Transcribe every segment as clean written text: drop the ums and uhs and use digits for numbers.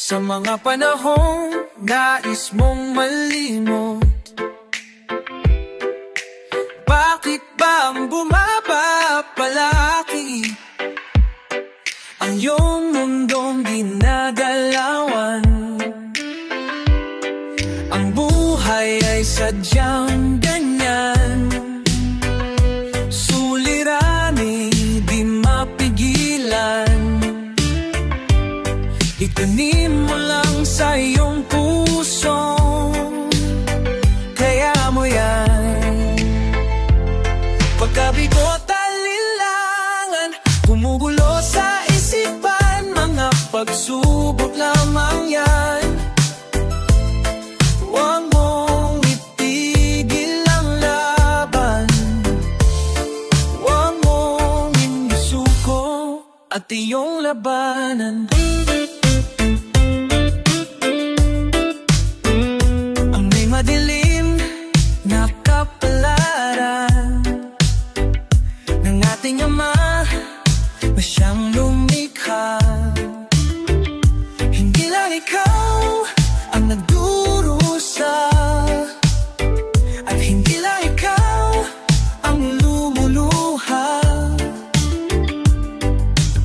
Sa mga panahong nais mong malimot, bakit ba bumaba palagi ang iyong mundong ginagalawan? Ang buhay ay sadyang ganyan, suliranin di mapigilan. Itanim mo lang sa iyong puso, kaya mo yan. Pagkabigot alinlangan, gumugulo sa isipan, mga pagsubok lamang yan. Huwag mong itigil ang laban, huwag mong isuko at iyong labanan. Madilim na kapalaran ng ating Ama na siyang lumikha. Hindi lang ikaw ang nagdurusa, at hindi lang ikaw ang lumuluha.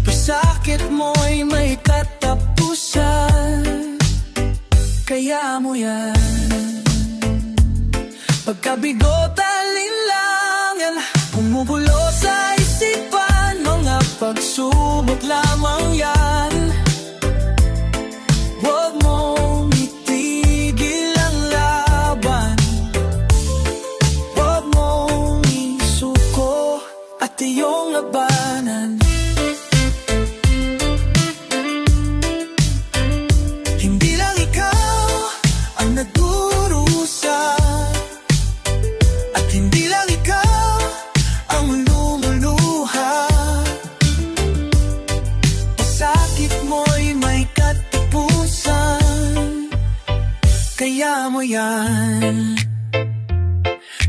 Pasakit mo'y may katapusan, kaya mo yan. Pagkabigot alinlangan, gumugulo sa isipan, mga pagsubok lamang yan. Huwag mong itigil ang laban, huwag mong isuko at iyong labanan. Hindi lang ikaw ang nagdurusa, hindi lang ikaw ang lumuluha. Pasakit mo'y may katapusan, kaya mo yan.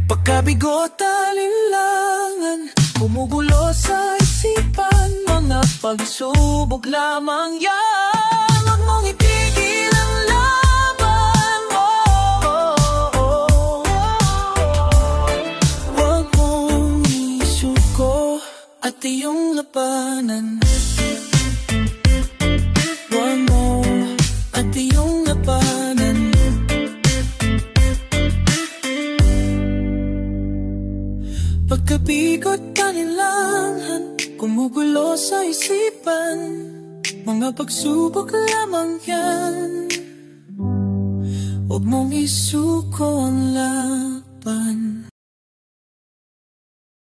Pagkabigot alinlangan, gumugulo sa isipan, mga pagsubok lamang yan. Huwag mong itigil ang laban, at iyong labanan. Huwag mo at iyong labanan. Pagkabigot alinlangan, gumugulo sa isipan, mga pagsubok lamang yan. Huwag mong isuko ang laban.